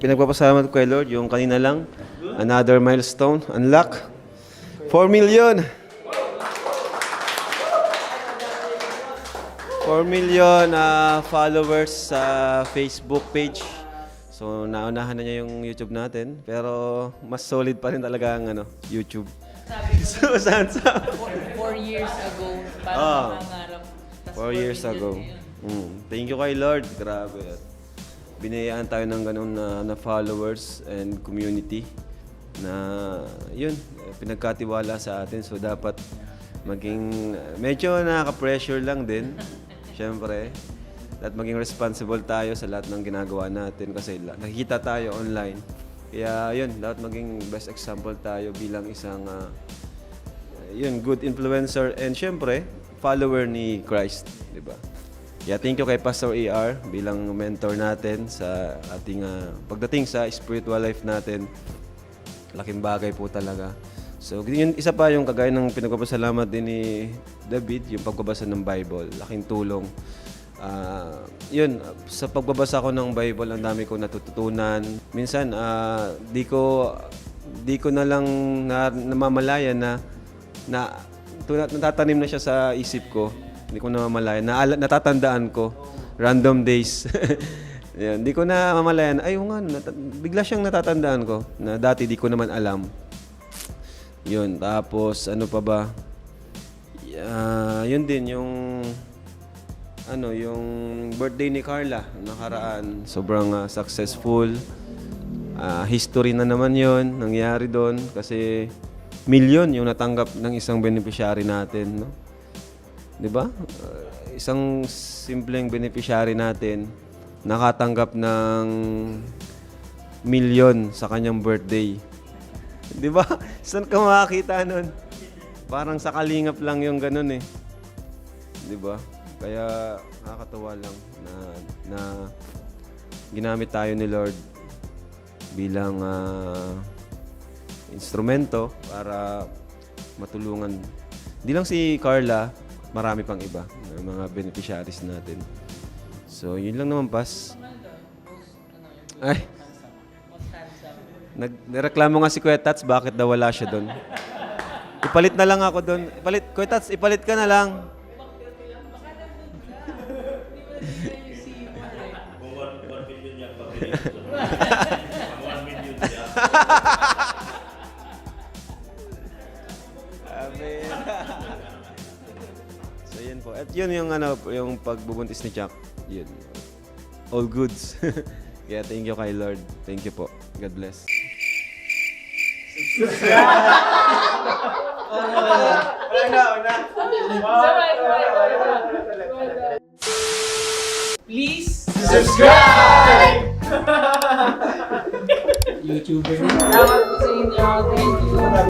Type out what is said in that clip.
Pinagpapasalamat ko kay Lord, yung kanina lang, another milestone, unlock, 4 million! 4 million followers sa Facebook page. So, naunahan na niya yung YouTube natin. Pero, mas solid pa rin talaga ang YouTube. So, saan sa? 4 years ago, parang nangangarap. 4 years ago. Thank you kay Lord. Grabe. Binayaan tayo ng ganun na followers and community na yun, pinagkatiwala sa atin. So, dapat maging medyo nakaka-pressure lang din. Siyempre, at maging responsible tayo sa lahat ng ginagawa natin kasi nakikita tayo online. Kaya yun, dapat maging best example tayo bilang isang good influencer and siyempre, follower ni Christ, di ba? Kaya thank you kay Pastor AR bilang mentor natin sa ating pagdating sa spiritual life natin. Laking bagay po talaga. So, yun, isa pa yung kagaya ng pinagpapasalamat din ni David, yung pagbabasa ng Bible. Laking tulong. Yun, sa pagbabasa ko ng Bible, ang dami kong natututunan. Minsan, di ko na lang namamalayan na natatanim na siya sa isip ko. Hindi ko namamalayan. Natatandaan ko. Random days. Yan, di ko na mamalayan. Ay, bigla siyang natatandaan ko na dati di ko naman alam. Yun, tapos ano pa ba? Yun din yung yung birthday ni Carla nakaraan. Sobrang successful. History na naman yun, nangyari doon kasi milyon yung natanggap ng isang beneficiary natin, no? 'Di ba? Isang simpleng beneficiary natin nakatanggap ng milyon sa kanyang birthday. Di ba? Saan ka makakita nun? Parang sa kalingap lang yung ganun eh. Di ba? Kaya nakakatawa lang na ginamit tayo ni Lord bilang instrumento para matulungan. Di lang si Carla, marami pang iba na mga beneficiaries natin. So, yun lang naman, Pas. Ay. Nagreklamo nga si Kuya Tats, bakit daw wala siya doon. Ipalit na lang ako doon. Kuya Tats, ipalit ka na lang. Kung 1 million yan, pag-bilhin ko. 1 million siya. Amen. So, yun po. At yun yung pagbubuntis ni Chuck. Yun. All goods. Kaya thank you kay Lord. Thank you po. God bless. Please Subscribe! YouTuber. Salamat po sa inyo. Thank you.